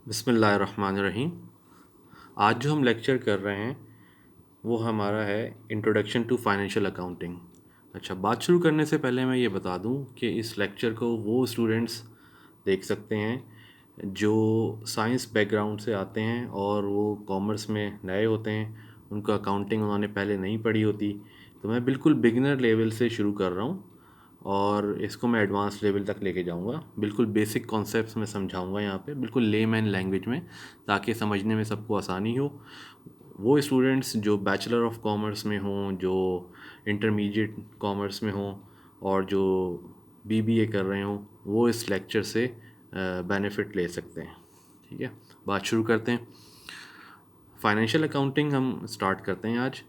बिस्मिल्लाहिर्रहमानिर्रहीम। आज जो हम लेक्चर कर रहे हैं वो हमारा है इंट्रोडक्शन टू फाइनेंशियल अकाउंटिंग। अच्छा, बात शुरू करने से पहले मैं ये बता दूं कि इस लेक्चर को वो स्टूडेंट्स देख सकते हैं जो साइंस बैकग्राउंड से आते हैं और वो कॉमर्स में नए होते हैं, उनको अकाउंटिंग उन्होंने पहले नहीं पढ़ी होती। तो मैं बिल्कुल बिगिनर लेवल से शुरू कर रहा हूँ और इसको मैं एडवांस लेवल तक लेके जाऊंगा। बिल्कुल बेसिक कॉन्सेप्ट्स में समझाऊंगा यहाँ पे, बिल्कुल लेमैन लैंग्वेज में, ताकि समझने में सबको आसानी हो। वो स्टूडेंट्स जो बैचलर ऑफ कॉमर्स में हों, जो इंटरमीडिएट कॉमर्स में हों और जो बीबीए कर रहे हों, वो इस लेक्चर से बेनिफिट ले सकते हैं। ठीक है, बात शुरू करते हैं। फाइनेंशियल अकाउंटिंग हम स्टार्ट करते हैं आज।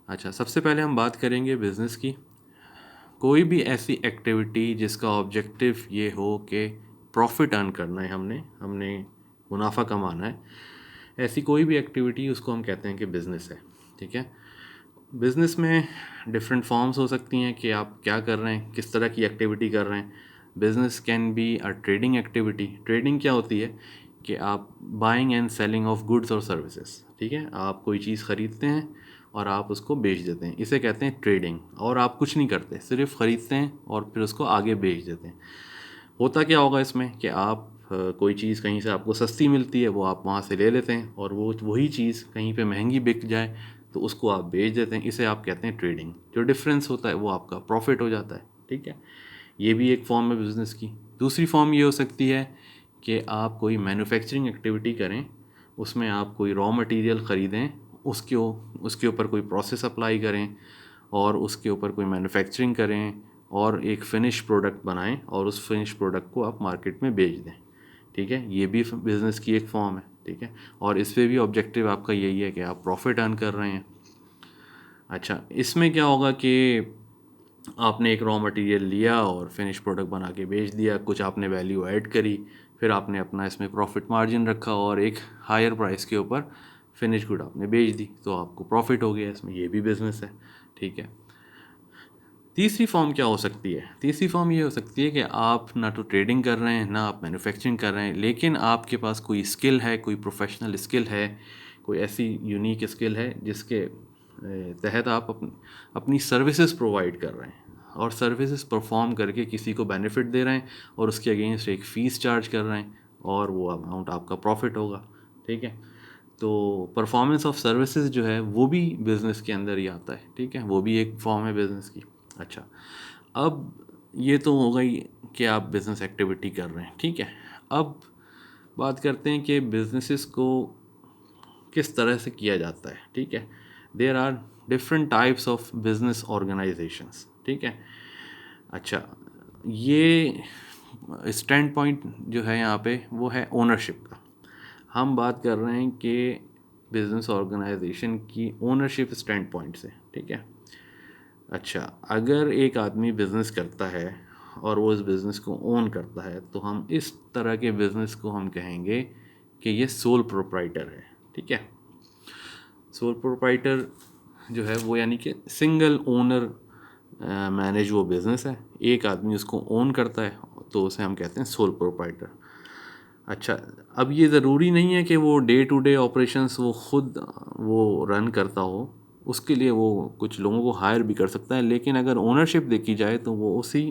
अच्छा, सबसे पहले हम बात करेंगे बिज़नेस की। कोई भी ऐसी एक्टिविटी जिसका ऑब्जेक्टिव ये हो कि प्रॉफिट अर्न करना है, हमने हमने मुनाफा कमाना है, ऐसी कोई भी एक्टिविटी उसको हम कहते हैं कि बिज़नेस है। ठीक है, बिज़नेस में डिफरेंट फॉर्म्स हो सकती हैं कि आप क्या कर रहे हैं, किस तरह की एक्टिविटी कर रहे हैं। Business can be a trading activity. Trading क्या होती है कि आप buying and selling of goods और सर्विसेज। ठीक है, आप कोई चीज़ ख़रीदते हैं और आप उसको बेच देते हैं, इसे कहते हैं ट्रेडिंग। और आप कुछ नहीं करते, सिर्फ ख़रीदते हैं और फिर उसको आगे बेच देते हैं। होता क्या होगा इसमें कि आप कोई चीज़ कहीं से आपको सस्ती मिलती है, वो आप वहाँ से ले लेते हैं, और वो वही चीज़ कहीं पे महंगी बिक जाए तो उसको आप बेच देते हैं। इसे आप कहते हैं ट्रेडिंग। जो डिफरेंस होता है वो आपका प्रॉफिट हो जाता है। ठीक है, ये भी एक फॉर्म है बिज़नेस की। दूसरी फॉर्म ये हो सकती है कि आप कोई मैन्युफैक्चरिंग एक्टिविटी करें, उसमें आप कोई रॉ मटेरियल ख़रीदें, उसके उसके ऊपर कोई प्रोसेस अप्लाई करें और उसके ऊपर कोई मैन्युफैक्चरिंग करें और एक फ़िनिश प्रोडक्ट बनाएं और उस फिनिश प्रोडक्ट को आप मार्केट में बेच दें। ठीक है, ये भी बिज़नेस की एक फॉर्म है। ठीक है, और इस पे भी ऑब्जेक्टिव आपका यही है कि आप प्रॉफिट अर्न कर रहे हैं। अच्छा, इसमें क्या होगा कि आपने एक रॉ मटेरियल लिया और फिनिश प्रोडक्ट बना के बेच दिया, कुछ आपने वैल्यू ऐड करी, फिर आपने अपना इसमें प्रॉफिट मार्जिन रखा और एक हायर प्राइस के ऊपर फिनिश गुड आपने बेच दी, तो आपको प्रॉफिट हो गया इसमें। ये भी बिज़नेस है। ठीक है, तीसरी फॉर्म क्या हो सकती है? तीसरी फॉर्म ये हो सकती है कि आप ना तो ट्रेडिंग कर रहे हैं, ना आप मैन्युफैक्चरिंग कर रहे हैं, लेकिन आपके पास कोई स्किल है, कोई प्रोफेशनल स्किल है, कोई ऐसी यूनिक स्किल है जिसके तहत आप अपनी सर्विसेज प्रोवाइड कर रहे हैं और सर्विसेज परफॉर्म करके किसी को बेनिफिट दे रहे हैं और उसके अगेंस्ट एक फ़ीस चार्ज कर रहे हैं और वो अमाउंट आपका प्रॉफिट होगा। ठीक है, तो परफॉर्मेंस ऑफ सर्विसेज जो है वो भी बिज़नेस के अंदर ही आता है। ठीक है, वो भी एक फॉर्म है बिज़नेस की। अच्छा, अब ये तो हो गई कि आप बिज़नेस एक्टिविटी कर रहे हैं। ठीक है, अब बात करते हैं कि बिज़नेसेस को किस तरह से किया जाता है। ठीक है, there are different types of business organisations. ठीक है, अच्छा, ये स्टैंड पॉइंट जो है यहाँ पे वो है ओनरशिप का। हम बात कर रहे हैं कि बिज़नेस ऑर्गेनाइजेशन की ओनरशिप स्टैंड पॉइंट से। ठीक है, अच्छा, अगर एक आदमी बिज़नेस करता है और वो इस बिज़नेस को ओन करता है तो हम इस तरह के बिज़नेस को हम कहेंगे कि ये सोल प्रोप्राइटर है। ठीक है, सोल प्रोप्राइटर जो है वो यानी कि सिंगल ओनर मैनेज वो बिज़नेस है, एक आदमी उसको ओन करता है, तो उसे हम कहते हैं सोल प्रोप्राइटर। अच्छा, अब ये ज़रूरी नहीं है कि वो डे टू डे ऑपरेशंस वो ख़ुद वो रन करता हो, उसके लिए वो कुछ लोगों को हायर भी कर सकता है, लेकिन अगर ओनरशिप देखी जाए तो वो उसी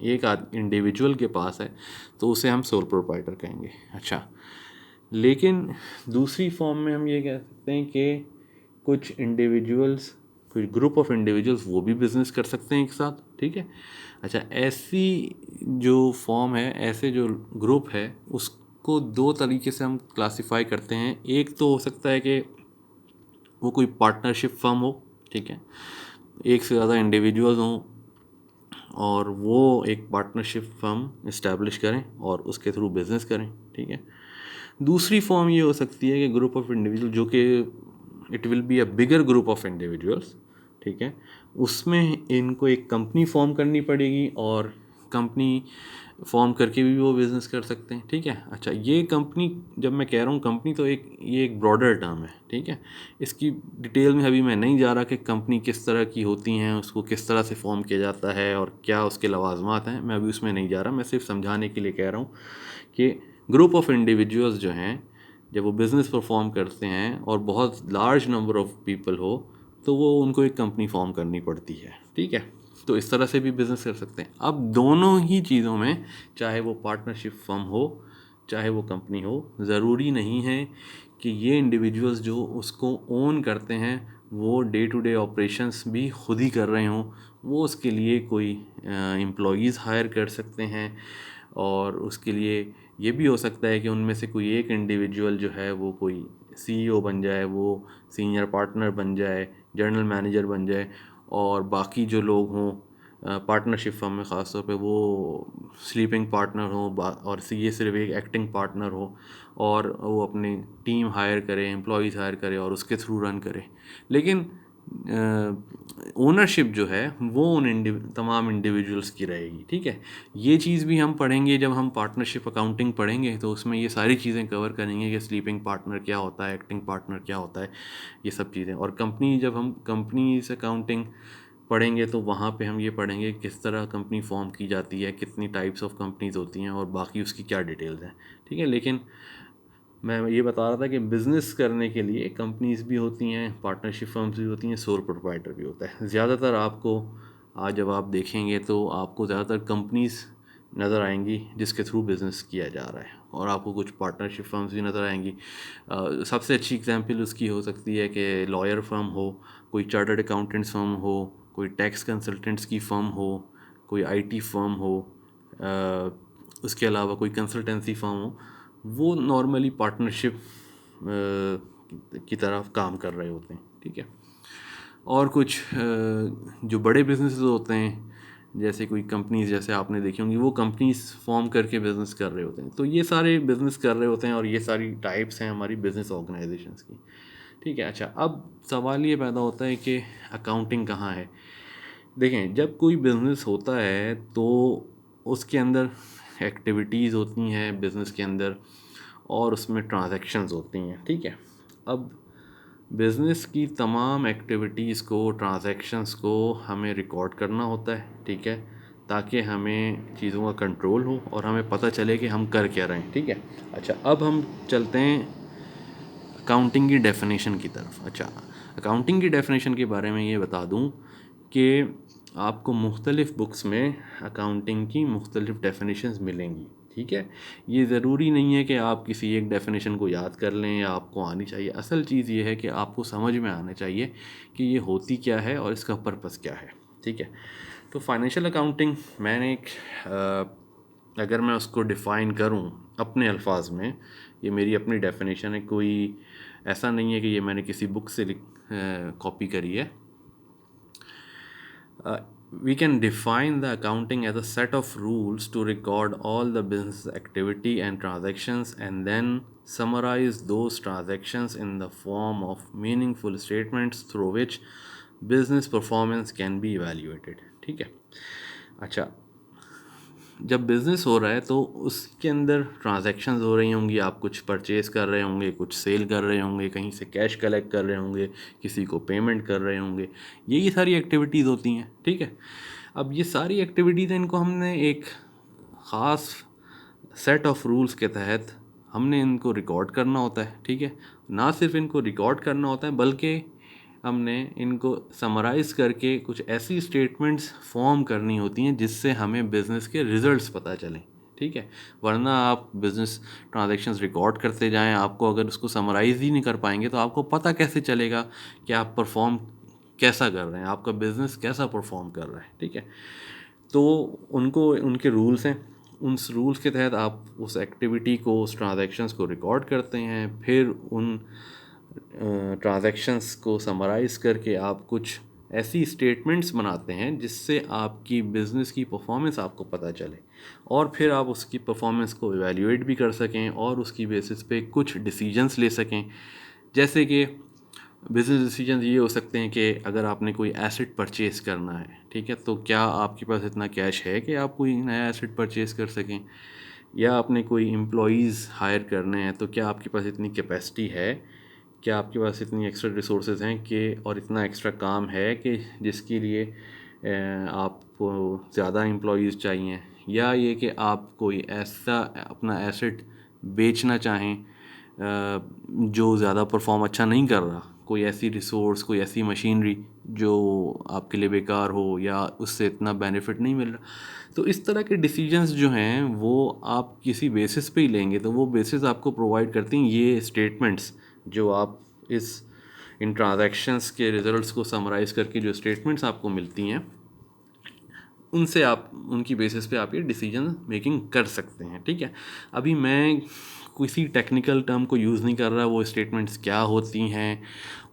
एक इंडिविजुअल के पास है, तो उसे हम सोल प्रोप्राइटर कहेंगे। अच्छा, लेकिन दूसरी फॉर्म में हम ये कह सकते हैं कि कुछ इंडिविजुअल्स, कुछ ग्रुप ऑफ इंडिविजुअल्स वो भी बिज़नेस कर सकते हैं एक साथ। ठीक है, अच्छा, ऐसी जो फॉर्म है, ऐसे जो ग्रुप है, उसको दो तरीके से हम क्लासिफाई करते हैं। एक तो हो सकता है कि वो कोई पार्टनरशिप फर्म हो। ठीक है, एक से ज़्यादा इंडिविजुअल्स हों और वो एक पार्टनरशिप फर्म इस्टेब्लिश करें और उसके थ्रू बिज़नेस करें। ठीक है, दूसरी फॉर्म ये हो सकती है कि ग्रुप ऑफ इंडिविजुअल, जो कि it will be a bigger group of individuals. ठीक है, उसमें इनको एक कंपनी फॉर्म करनी पड़ेगी और कंपनी फॉर्म करके भी वो बिज़नेस कर सकते हैं। ठीक है, अच्छा, ये कंपनी, जब मैं कह रहा हूँ कंपनी, तो ये एक ब्रॉडर टर्म है। ठीक है, इसकी डिटेल में अभी मैं नहीं जा रहा कि कंपनी किस तरह की होती हैं, उसको किस तरह से फॉर्म किया जाता है और क्या उसके लवाजमात हैं, मैं अभी उसमें नहीं जा रहा। मैं सिर्फ समझाने के लिए कह रहा हूँ कि ग्रुप ऑफ इंडिविजुअल्स जो हैं जब वो बिज़नेस परफॉर्म करते हैं और बहुत लार्ज नंबर ऑफ पीपल हो तो वो उनको एक कंपनी फॉर्म करनी पड़ती है, ठीक है। तो इस तरह से भी बिज़नेस कर सकते हैं। अब दोनों ही चीज़ों में, चाहे वो पार्टनरशिप फर्म हो चाहे वो कंपनी हो, ज़रूरी नहीं है कि ये इंडिविजुअल्स जो उसको ओन करते हैं वो डे टू डे ऑपरेशंस भी खुद ही कर रहे हों। वो उसके लिए कोई एम्प्लॉयज़ हायर कर सकते हैं और उसके लिए ये भी हो सकता है कि उनमें से कोई एक इंडिविजुअल जो है वो कोई सीईओ बन जाए, वो सीनियर पार्टनर बन जाए, जनरल मैनेजर बन जाए, और बाकी जो लोग हों पार्टनरशिप फर्म में ख़ास तौर पे वो स्लीपिंग पार्टनर हो और ये सिर्फ एक एक्टिंग पार्टनर हो, और वो अपनी टीम हायर करे, एम्प्लॉयज़ हायर करे और उसके थ्रू रन करे। लेकिन ओनरशिप जो है वो उन तमाम इंडिविजुअल्स की रहेगी, ठीक है। ये चीज़ भी हम पढ़ेंगे जब हम पार्टनरशिप अकाउंटिंग पढ़ेंगे, तो उसमें ये सारी चीज़ें कवर करेंगे कि स्लीपिंग पार्टनर क्या होता है, एक्टिंग पार्टनर क्या होता है, ये सब चीज़ें। और कंपनी, जब हम कंपनीज अकाउंटिंग पढ़ेंगे तो वहाँ पे हम ये पढ़ेंगे किस तरह कंपनी फॉर्म की जाती है, कितनी टाइप्स ऑफ कंपनीज होती हैं और बाकी उसकी क्या डिटेल्स हैं, ठीक है। लेकिन मैं ये बता रहा था कि बिज़नेस करने के लिए कंपनीज भी होती हैं, पार्टनरशिप फर्म्स भी होती हैं, सोल प्रोप्राइटर भी होता है। ज़्यादातर आपको आज जब आप देखेंगे तो आपको ज़्यादातर कंपनीज नज़र आएंगी जिसके थ्रू बिज़नेस किया जा रहा है, और आपको कुछ पार्टनरशिप फर्म्स भी नज़र आएंगी। सबसे अच्छी एग्जांपल उसकी हो सकती है कि लॉयर फर्म हो, कोई चार्टर्ड अकाउंटेंट्स फर्म हो, कोई टैक्स कंसल्टेंट्स की फ़र्म हो, कोई आईटी फर्म हो, उसके अलावा कोई कंसल्टेंसी फर्म हो। वो नॉर्मली पार्टनरशिप की तरफ काम कर रहे होते हैं, ठीक है। और कुछ जो बड़े बिजनेसेस होते हैं, जैसे कोई कंपनीज जैसे आपने देखी होंगी, वो कंपनीज फॉर्म करके बिज़नेस कर रहे होते हैं। तो ये सारे बिज़नेस कर रहे होते हैं और ये सारी टाइप्स हैं हमारी बिज़नेस ऑर्गेनाइजेशंस की, ठीक है। अच्छा, अब सवाल ये पैदा होता है कि अकाउंटिंग कहाँ है। देखें, जब कोई बिज़नेस होता है तो उसके अंदर एक्टिविटीज़ होती हैं बिज़नेस के अंदर, और उसमें ट्रांजैक्शंस होती हैं, ठीक है। अब बिज़नेस की तमाम एक्टिविटीज़ को, ट्रांजैक्शंस को हमें रिकॉर्ड करना होता है, ठीक है, ताकि हमें चीज़ों का कंट्रोल हो और हमें पता चले कि हम कर क्या रहे हैं, ठीक है। अच्छा, अब हम चलते हैं अकाउंटिंग की डेफिनेशन की तरफ। अच्छा, अकाउंटिंग की डेफिनेशन के बारे में ये बता दूं कि आपको मुख्तलिफ़ बुक्स में अकाउंटिंग की मुख्तलिफ़ डेफिनेशंस मिलेंगी, ठीक है। ये ज़रूरी नहीं है कि आप किसी एक डेफिनेशन को याद कर लें या आपको आनी चाहिए। असल चीज़ ये है कि आपको समझ में आना चाहिए कि ये होती क्या है और इसका पर्पस क्या है, ठीक है। तो फाइनेंशियल अकाउंटिंग, मैंने एक अगर मैं उसको डिफ़ाइन करूं अपने अल्फाज में, ये मेरी अपनी डेफिनेशन है, कोई ऐसा नहीं है कि ये मैंने किसी बुक से कॉपी करी है। We can define the accounting as a set of rules to record all the business activity and transactions, and then summarize those transactions in the form of meaningful statements through which business performance can be evaluated, ठीक है। अच्छा, जब business हो रहा है तो उसके अंदर ट्रांजैक्शंस हो रही होंगी, आप कुछ परचेज़ कर रहे होंगे, कुछ सेल कर रहे होंगे, कहीं से कैश कलेक्ट कर रहे होंगे, किसी को पेमेंट कर रहे होंगे, यही सारी एक्टिविटीज़ होती हैं, ठीक है। अब ये सारी एक्टिविटीज़, इनको हमने एक ख़ास सेट ऑफ रूल्स के तहत हमने इनको रिकॉर्ड करना होता है, ठीक है। ना सिर्फ इनको रिकॉर्ड करना होता है बल्कि हमने इनको समराइज़ करके कुछ ऐसी स्टेटमेंट्स फॉर्म करनी होती हैं जिससे हमें बिज़नेस के रिजल्ट्स पता चलें, ठीक है। वरना आप बिज़नेस ट्रांजैक्शंस रिकॉर्ड करते जाएं, आपको अगर उसको समराइज़ ही नहीं कर पाएंगे तो आपको पता कैसे चलेगा कि आप परफॉर्म कैसा कर रहे हैं, आपका बिज़नेस कैसा परफॉर्म कर रहा है, ठीक है। तो उनको, उनके रूल्स हैं, उन रूल्स के तहत आप उस एक्टिविटी को, उस ट्रांजैक्शंस को रिकॉर्ड करते हैं। फिर उन ट्रांजैक्शंस को समराइज़ करके आप कुछ ऐसी स्टेटमेंट्स बनाते हैं जिससे आपकी बिज़नेस की परफॉर्मेंस आपको पता चले, और फिर आप उसकी परफॉर्मेंस को इवैल्यूएट भी कर सकें और उसकी बेसिस पे कुछ डिसीजंस ले सकें। जैसे कि बिज़नेस डिसीजंस ये हो सकते हैं कि अगर आपने कोई एसेट परचेज़ करना है, ठीक है, तो क्या आपके पास इतना कैश है कि आप कोई नया एसेट परचेज़ कर सकें, या आपने कोई एम्प्लॉयज़ हायर करने हैं तो क्या आपके पास इतनी कैपेसिटी है, क्या आपके पास इतनी एक्स्ट्रा रिसोर्सेज हैं कि, और इतना एक्स्ट्रा काम है कि जिसके लिए आपको ज़्यादा एम्प्लॉयज़ चाहिए, या ये कि आप कोई ऐसा अपना एसेट बेचना चाहें जो ज़्यादा परफॉर्म अच्छा नहीं कर रहा, कोई ऐसी रिसोर्स, कोई ऐसी मशीनरी जो आपके लिए बेकार हो या उससे इतना बेनिफिट नहीं मिल रहा। तो इस तरह के डिसीजंस जो हैं वो आप किसी बेसिस पे ही लेंगे, तो वो बेसिस आपको प्रोवाइड करती हैं ये स्टेटमेंट्स जो आप इन ट्रांजैक्शंस के रिजल्ट्स को समराइज़ करके जो स्टेटमेंट्स आपको मिलती हैं, उनसे आप उनकी बेसिस पे आप ये डिसीजन मेकिंग कर सकते हैं। ठीक है, अभी मैं किसी टेक्निकल टर्म को यूज़ नहीं कर रहा, वो स्टेटमेंट्स क्या होती हैं,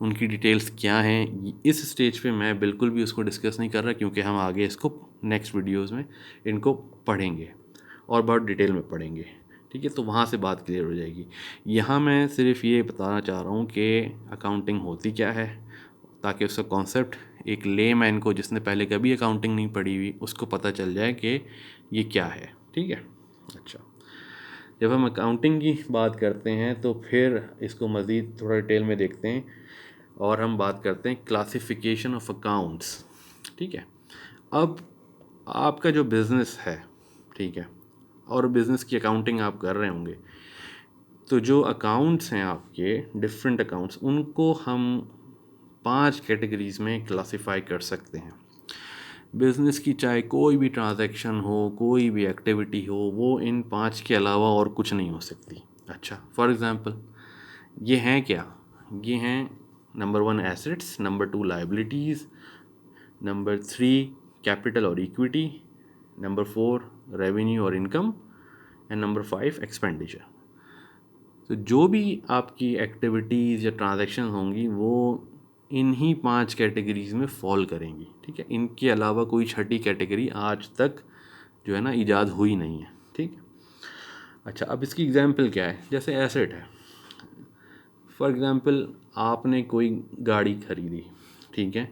उनकी डिटेल्स क्या हैं, इस स्टेज पे मैं बिल्कुल भी उसको डिस्कस नहीं कर रहा, क्योंकि हम आगे इसको नेक्स्ट वीडियोस में इनको पढ़ेंगे और बहुत डिटेल में पढ़ेंगे। ठीक है, तो वहाँ से बात क्लियर हो जाएगी। यहाँ मैं सिर्फ ये बताना चाह रहा हूँ कि अकाउंटिंग होती क्या है, ताकि उसका कॉन्सेप्ट एक लेमैन को, जिसने पहले कभी अकाउंटिंग नहीं पढ़ी हुई, उसको पता चल जाए कि ये क्या है। ठीक है, अच्छा, जब हम अकाउंटिंग की बात करते हैं तो फिर इसको मज़ीद थोड़ा डिटेल में देखते हैं और हम बात करते हैं क्लासिफिकेशन ऑफ अकाउंट्स। ठीक है, अब आपका जो बिज़नेस है, ठीक है, और बिज़नेस की अकाउंटिंग आप कर रहे होंगे, तो जो अकाउंट्स हैं आपके डिफरेंट अकाउंट्स, उनको हम 5 कैटेगरीज में क्लासिफाई कर सकते हैं। बिज़नेस की चाहे कोई भी ट्रांजैक्शन हो, कोई भी एक्टिविटी हो, वो इन 5 के अलावा और कुछ नहीं हो सकती। अच्छा, फॉर एग्ज़ाम्पल ये हैं क्या? ये हैं number 1 assets, number 2 liabilities, number 3 capital और इक्विटी, नंबर 4 रेवेन्यू और इनकम, एंड नंबर 5 एक्सपेंडिचर। तो जो भी आपकी एक्टिविटीज़ या ट्रांजैक्शन होंगी वो इन्हीं 5 कैटेगरीज़ में फॉल करेंगी। ठीक है, इनके अलावा कोई छठी कैटेगरी आज तक जो है ना ईजाद हुई नहीं है। ठीक है, अच्छा, अब इसकी एग्जांपल क्या है? जैसे एसेट है, फॉर एग्जांपल आपने कोई गाड़ी खरीदी। ठीक है,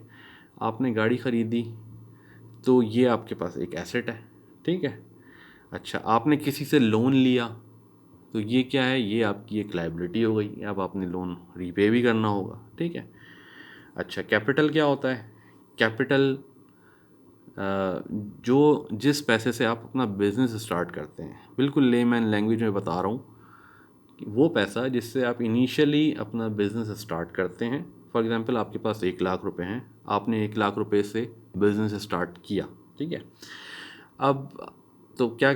आपने गाड़ी खरीदी तो ये आपके पास एक एसेट है। ठीक है, अच्छा, आपने किसी से लोन लिया तो ये क्या है? ये आपकी एक लायबिलिटी हो गई, अब आपने लोन रीपे भी करना होगा। ठीक है, अच्छा, कैपिटल क्या होता है? कैपिटल जो जिस पैसे से आप अपना बिजनेस स्टार्ट करते हैं, बिल्कुल लेमैन लैंग्वेज में बता रहा हूँ, कि वो पैसा जिससे आप इनिशियली अपना बिजनेस स्टार्ट करते हैं। फॉर एग्जांपल आपके पास 1 लाख रुपए हैं, आपने 1 लाख रुपए से बिजनेस स्टार्ट किया। ठीक है, अब तो क्या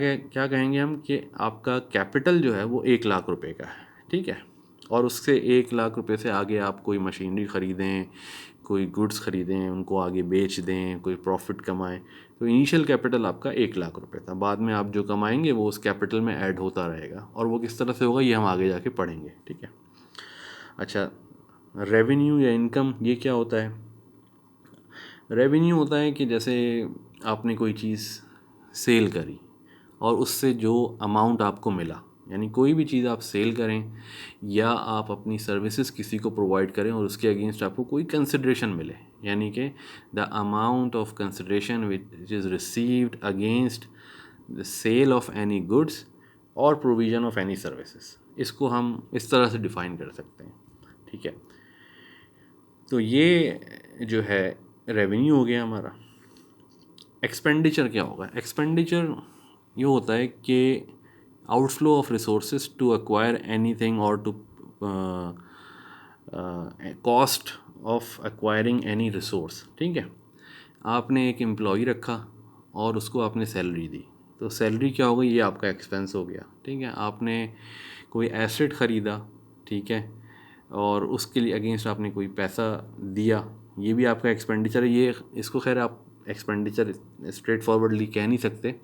कहेंगे हम कि आपका कैपिटल जो है वो 1 लाख रुपए का है। ठीक है, और उससे 1 लाख रुपए से आगे आप कोई मशीनरी ख़रीदें, कोई गुड्स ख़रीदें, उनको आगे बेच दें, कोई प्रॉफिट कमाएं, तो इनिशियल कैपिटल आपका 1 लाख रुपए था। बाद में आप जो कमाएंगे वो उस कैपिटल में ऐड होता रहेगा, और वो किस तरह से होगा ये हम आगे जाके पढ़ेंगे। ठीक है, अच्छा, रेवेन्यू या इनकम ये क्या होता है? रेवेन्यू होता है कि जैसे आपने कोई चीज़ सेल करी और उससे जो अमाउंट आपको मिला, यानी कोई भी चीज़ आप सेल करें या आप अपनी सर्विसेज किसी को प्रोवाइड करें और उसके अगेंस्ट आपको कोई कंसिड्रेशन मिले, यानी कि the amount of consideration which is received against the sale of any goods और प्रोविज़न ऑफ एनी सर्विसेज, इसको हम इस तरह से डिफ़ाइन कर सकते हैं। ठीक है, तो ये जो है रेवेन्यू हो गया हमारा। एक्सपेंडिचर क्या होगा? एक्सपेंडिचर ये होता है कि outflow of resources to acquire anything और to cost of acquiring any resource. ठीक है, आपने एक एम्प्लॉई रखा और उसको आपने सैलरी दी, तो सैलरी क्या हो गई? ये आपका एक्सपेंस हो गया। ठीक है, आपने कोई एसेट ख़रीदा, ठीक है, और उसके लिए अगेंस्ट आपने कोई पैसा दिया, ये भी आपका एक्सपेंडिचर है। ये इसको खैर आप एक्सपेंडिचर स्ट्रेट फॉरवर्डली कह नहीं सकते।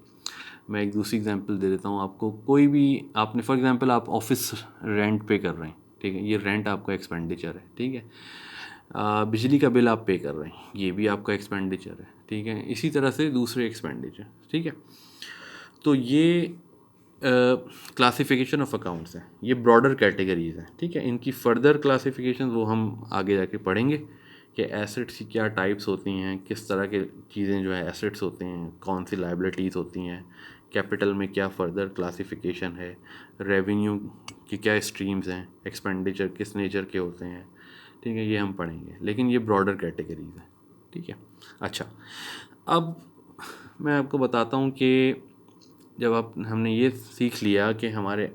मैं एक दूसरी एग्जांपल दे देता हूँ आपको। कोई भी आपने फॉर एग्जांपल आप ऑफिस रेंट पे कर रहे हैं, ठीक है, ये रेंट आपका एक्सपेंडिचर है। ठीक है, बिजली का बिल आप पे कर रहे हैं, ये भी आपका एक्सपेंडिचर है। ठीक है, इसी तरह से दूसरे एक्सपेंडिचर। ठीक है, तो ये क्लासिफिकेशन ऑफ अकाउंट्स हैं, ये ब्रॉडर कैटेगरीज हैं। ठीक है, इनकी फर्दर क्लासिफिकेशन वो हम आगे जाके पढ़ेंगे कि एसेट्स की क्या टाइप्स होती हैं, किस तरह के चीज़ें जो है एसेट्स होते हैं, कौन सी लाइबिलिटीज़ होती हैं, कैपिटल में क्या फर्दर क्लासिफिकेशन है, रेवेन्यू की क्या स्ट्रीम्स हैं, एक्सपेंडिचर किस नेचर के होते हैं। ठीक है, ये हम पढ़ेंगे, लेकिन ये ब्रॉडर कैटेगरीज हैं। ठीक है, अच्छा, अब मैं आपको बताता हूँ कि जब हमने ये सीख लिया कि हमारे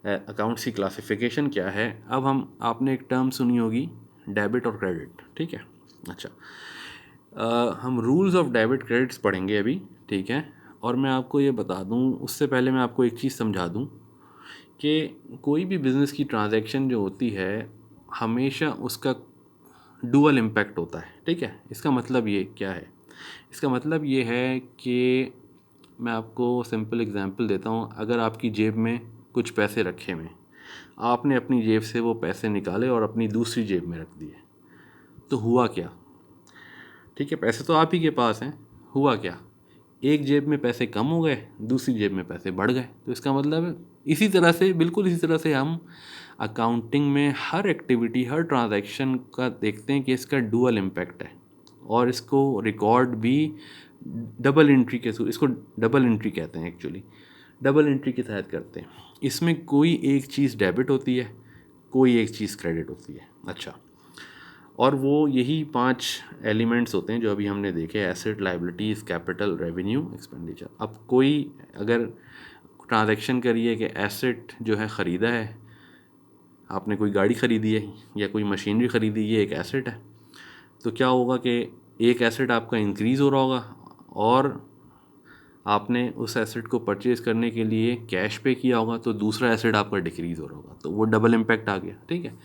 अकाउंट्स की क्लासिफिकेशन क्या है। अब आपने एक टर्म सुनी होगी, डेबिट और क्रेडिट, ठीक है। अच्छा, हम रूल्स ऑफ डेबिट क्रेडिट्स पढ़ेंगे अभी, ठीक है। और मैं आपको ये बता दूं, उससे पहले मैं आपको एक चीज़ समझा दूं कि कोई भी बिज़नेस की ट्रांजैक्शन जो होती है हमेशा उसका डुअल इम्पैक्ट होता है, ठीक है। इसका मतलब ये क्या है? इसका मतलब ये है कि मैं आपको सिंपल एग्जांपल देता हूँ। अगर आपकी जेब में कुछ पैसे रखे हुए हैं, आपने अपनी जेब से वो पैसे निकाले और अपनी दूसरी जेब में रख दिए, तो हुआ क्या? ठीक है, पैसे तो आप ही के पास हैं, हुआ क्या? एक जेब में पैसे कम हो गए, दूसरी जेब में पैसे बढ़ गए। तो इसका मतलब इसी तरह से, बिल्कुल इसी तरह से हम अकाउंटिंग में हर एक्टिविटी, हर ट्रांजैक्शन का देखते हैं कि इसका डुअल इम्पैक्ट है, और इसको रिकॉर्ड भी डबल एंट्री के थ्रू, इसको डबल एंट्री कहते हैं एक्चुअली, डबल एंट्री के तहत करते हैं। इसमें कोई एक चीज़ डेबिट होती है, कोई एक चीज़ क्रेडिट होती है। अच्छा, और वो यही 5 एलिमेंट्स होते हैं जो अभी हमने देखे, asset, liabilities, capital, revenue, expenditure. अब कोई अगर ट्रांजैक्शन करिए कि एसेट जो है ख़रीदा है, आपने कोई गाड़ी ख़रीदी है या कोई मशीनरी ख़रीदी, ये एक एसेट है। तो क्या होगा कि एक एसेट आपका इंक्रीज़ हो रहा होगा, और आपने उस एसेट को परचेज़ करने के लिए कैश पे किया होगा, तो दूसरा एसेट आपका डिक्रीज़ हो रहा होगा, तो वो डबल इम्पैक्ट आ गया, ठीक है।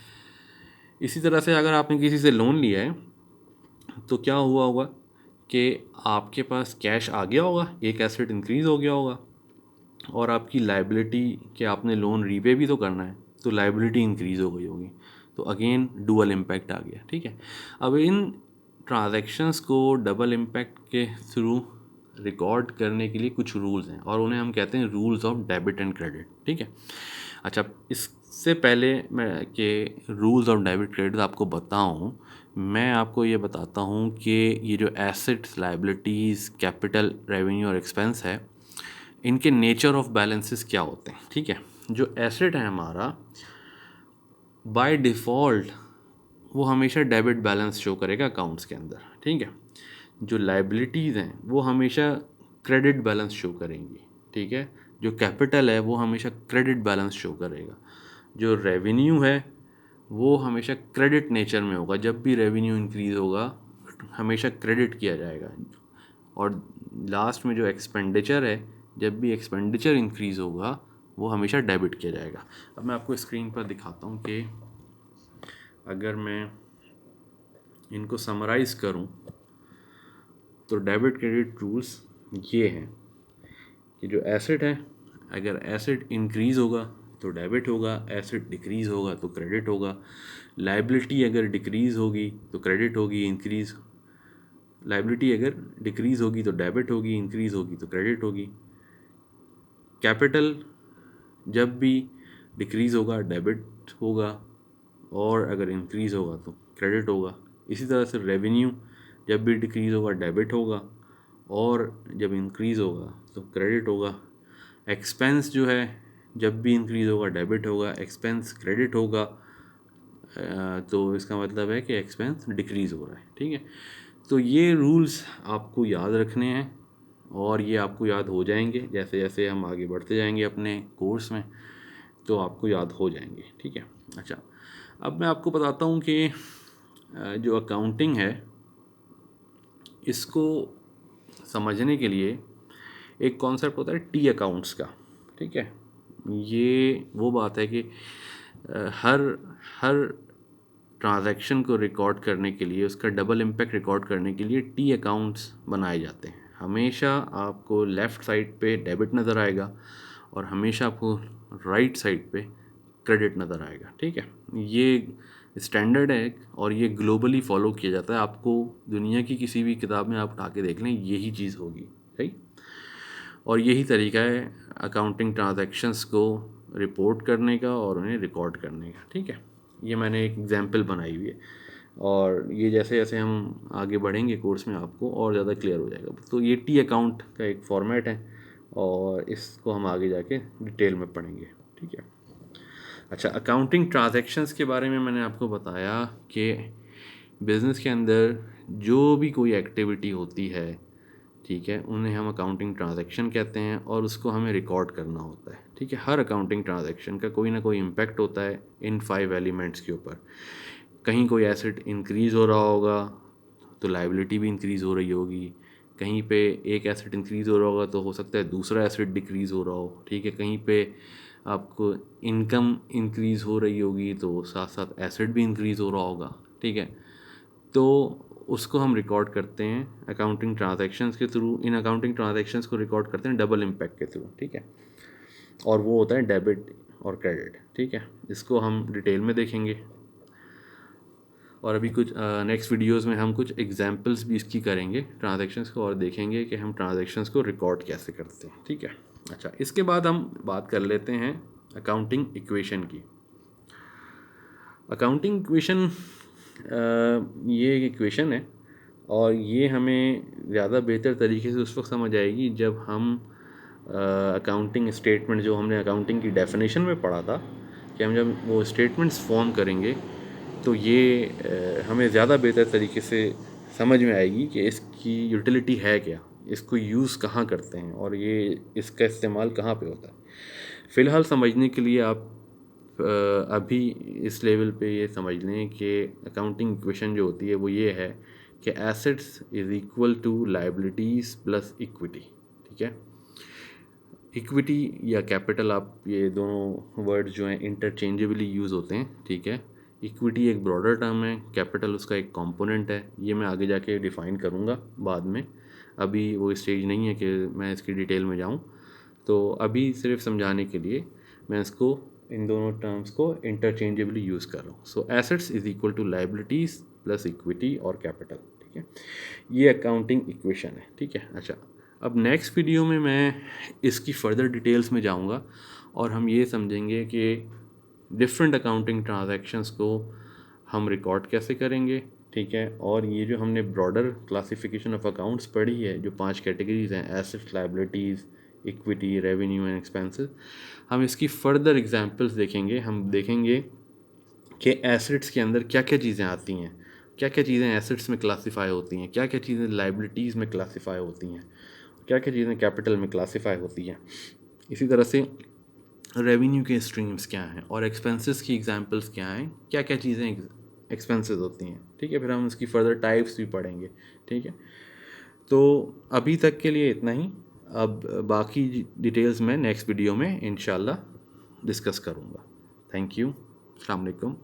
इसी तरह से अगर आपने किसी से लोन लिया है, तो क्या हुआ होगा कि आपके पास कैश आ गया होगा, एक एसेट इंक्रीज़ हो गया होगा, और आपकी लाइबिलिटी कि आपने लोन रीपे भी तो करना है, तो लाइबिलिटी इंक्रीज़ हो गई होगी, तो अगेन डुअल इम्पैक्ट आ गया, ठीक है। अब इन ट्रांजैक्शंस को डबल इम्पैक्ट के थ्रू रिकॉर्ड करने के लिए कुछ रूल्स हैं, और उन्हें हम कहते हैं rules of debit and credit, ठीक है। अच्छा, इससे पहले मैं कि रूल्स ऑफ डेबिट क्रेडिट आपको बताऊं, मैं आपको ये बताता हूँ कि ये जो एसेट्स, लायबिलिटीज़, कैपिटल, रेवेन्यू और एक्सपेंस है, इनके नेचर ऑफ बैलेंसेस क्या होते हैं, ठीक है। जो एसेट है हमारा, बाय डिफ़ॉल्ट वो हमेशा डेबिट बैलेंस शो करेगा अकाउंट्स के अंदर, ठीक है। जो लाइबिलिटीज़ हैं वो हमेशा क्रेडिट बैलेंस शो करेंगी, ठीक है। जो कैपिटल है वो हमेशा क्रेडिट बैलेंस शो करेगा। जो रेवेन्यू है वो हमेशा क्रेडिट नेचर में होगा, जब भी रेवेन्यू इंक्रीज़ होगा हमेशा क्रेडिट किया जाएगा। और लास्ट में जो एक्सपेंडिचर है, जब भी एक्सपेंडिचर इंक्रीज़ होगा वो हमेशा डेबिट किया जाएगा। अब मैं आपको स्क्रीन पर दिखाता हूँ कि अगर मैं इनको समराइज़ करूं, तो डेबिट क्रेडिट रूल्स ये हैं कि जो एसेट है, अगर एसेट इंक्रीज़ होगा तो डेबिट होगा, एसेट डिक्रीज़ होगा तो क्रेडिट होगा। लाइबिलिटी अगर डिक्रीज़ होगी तो क्रेडिट होगी, इंक्रीज़ लाइबिलिटी अगर डिक्रीज़ होगी तो डेबिट होगी, इंक्रीज़ होगी तो क्रेडिट होगी। कैपिटल जब भी डिक्रीज़ होगा डेबिट होगा, और अगर इंक्रीज़ होगा तो क्रेडिट होगा। इसी तरह से रेवेन्यू जब भी डिक्रीज़ होगा डेबिट होगा, और जब इंक्रीज़ होगा तो क्रेडिट होगा। एक्सपेंस जो है जब भी इंक्रीज़ होगा डेबिट होगा, एक्सपेंस क्रेडिट होगा। तो इसका मतलब है कि एक्सपेंस डिक्रीज़ हो रहा है, ठीक है। तो ये रूल्स आपको याद रखने हैं, और ये आपको याद हो जाएंगे जैसे जैसे हम आगे बढ़ते जाएंगे अपने कोर्स में, तो आपको याद हो जाएंगे, ठीक है। अच्छा, अब मैं आपको बताता हूँ कि जो अकाउंटिंग है, इसको समझने के लिए एक कॉन्सेप्ट होता है टी अकाउंट्स का, ठीक है। ये वो बात है कि हर हर ट्रांजैक्शन को रिकॉर्ड करने के लिए, उसका डबल इम्पैक्ट रिकॉर्ड करने के लिए टी अकाउंट्स बनाए जाते हैं। हमेशा आपको लेफ़्ट साइड पे डेबिट नज़र आएगा, और हमेशा आपको राइट साइड पे क्रेडिट नज़र आएगा, ठीक है। ये स्टैंडर्ड है, और ये ग्लोबली फॉलो किया जाता है। आपको दुनिया की किसी भी किताब में आप उठा के देख लें, यही चीज़ होगी, राइट। और यही तरीका है अकाउंटिंग ट्रांजैक्शंस को रिपोर्ट करने का और उन्हें रिकॉर्ड करने का, ठीक है। ये मैंने एक एग्जांपल बनाई हुई है, और ये जैसे जैसे हम आगे बढ़ेंगे कोर्स में आपको और ज़्यादा क्लियर हो जाएगा। तो ये टी अकाउंट का एक फॉर्मेट है, और इसको हम आगे जाके डिटेल में पढ़ेंगे, ठीक है। अच्छा, अकाउंटिंग ट्रांजैक्शंस के बारे में मैंने आपको बताया कि बिज़नेस के अंदर जो भी कोई एक्टिविटी होती है, ठीक है, उन्हें हम अकाउंटिंग ट्रांजैक्शन कहते हैं, और उसको हमें रिकॉर्ड करना होता है, ठीक है। हर अकाउंटिंग ट्रांजैक्शन का कोई ना कोई इम्पैक्ट होता है इन 5 एलिमेंट्स के ऊपर। कहीं कोई एसेट इंक्रीज़ हो रहा होगा तो लाइबिलिटी भी इंक्रीज़ हो रही होगी, कहीं पे एक एसेट इंक्रीज़ हो रहा होगा तो हो सकता है दूसरा एसेट डिक्रीज़ हो रहा हो, ठीक है। कहीं पे आपको इनकम इंक्रीज़ हो रही होगी तो साथ साथ एसेट भी इंक्रीज़ हो रहा होगा, ठीक है। तो उसको हम रिकॉर्ड करते हैं अकाउंटिंग ट्रांजैक्शंस के थ्रू। इन अकाउंटिंग ट्रांजैक्शंस को रिकॉर्ड करते हैं डबल इम्पैक्ट के थ्रू, ठीक है। और वो होता है डेबिट और क्रेडिट, ठीक है। इसको हम डिटेल में देखेंगे और अभी कुछ नेक्स्ट वीडियोस में हम कुछ एग्जांपल्स भी इसकी करेंगे ट्रांजैक्शंस को, और देखेंगे कि हम ट्रांजैक्शंस को रिकॉर्ड कैसे करते हैं, ठीक है। अच्छा, इसके बाद हम बात कर लेते हैं अकाउंटिंग इक्वेशन की। अकाउंटिंग इक्वेशन ये एक इक्वेशन है और ये हमें ज़्यादा बेहतर तरीके से उस वक्त समझ आएगी जब हम अकाउंटिंग स्टेटमेंट, जो हमने अकाउंटिंग की डेफिनेशन में पढ़ा था कि हम जब वो स्टेटमेंट्स फॉर्म करेंगे तो ये हमें ज़्यादा बेहतर तरीके से समझ में आएगी कि इसकी यूटिलिटी है क्या, इसको यूज़ कहाँ करते हैं और ये इसका इस्तेमाल कहाँ पे होता है। फ़िलहाल समझने के लिए आप अभी इस लेवल पे ये समझ लें कि अकाउंटिंग इक्वेशन जो होती है वो ये है कि assets is equal to liabilities plus equity, ठीक है। इक्विटी या कैपिटल, आप ये दोनों वर्ड जो हैं इंटरचेंजेबली यूज़ होते हैं, ठीक है। इक्विटी एक ब्रॉडर टर्म है, कैपिटल उसका एक कंपोनेंट है। ये मैं आगे जाके डिफ़ाइन करूँगा बाद में, अभी वो स्टेज नहीं है कि मैं इसकी डिटेल में जाऊँ। तो अभी सिर्फ समझाने के लिए मैं इसको, इन दोनों टर्म्स को इंटरचेंजेबली यूज़ कर रहा हूँ। So assets is equal to liabilities plus equity और कैपिटल, ठीक है। ये अकाउंटिंग इक्वेशन है, ठीक है। अच्छा, अब नेक्स्ट वीडियो में मैं इसकी फ़र्दर डिटेल्स में जाऊंगा और हम ये समझेंगे कि डिफरेंट अकाउंटिंग ट्रांजैक्शंस को हम रिकॉर्ड कैसे करेंगे, ठीक है। और ये जो हमने ब्रॉडर क्लासिफिकेशन ऑफ अकाउंट्स पढ़ी है, जो 5 कैटेगरीज हैं, assets, liabilities, equity, revenue and expenses, हम इसकी फ़र्दर एग्जांपल्स देखेंगे। हम देखेंगे कि एसेट्स के अंदर क्या क्या चीज़ें आती हैं, क्या क्या चीज़ें एसेट्स में क्लासीफाई होती हैं, क्या क्या चीज़ें लाइबिलिटीज़ में क्लासीफाई होती हैं, क्या क्या चीज़ें कैपिटल में क्लासीफाई होती हैं। इसी तरह से रेवेन्यू के स्ट्रीम्स क्या हैं और एक्सपेंसेस की एग्जांपल्स क्या हैं, क्या क्या चीज़ें एक्सपेंसेस होती हैं, ठीक है। फिर हम उसकी फ़र्दर टाइप्स भी पढ़ेंगे, ठीक है। तो अभी तक के लिए इतना ही। अब बाकी डिटेल्स मैं नेक्स्ट वीडियो में इंशाल्लाह डिस्कस करूँगा। Thank you. अस्सलाम वालेकुम।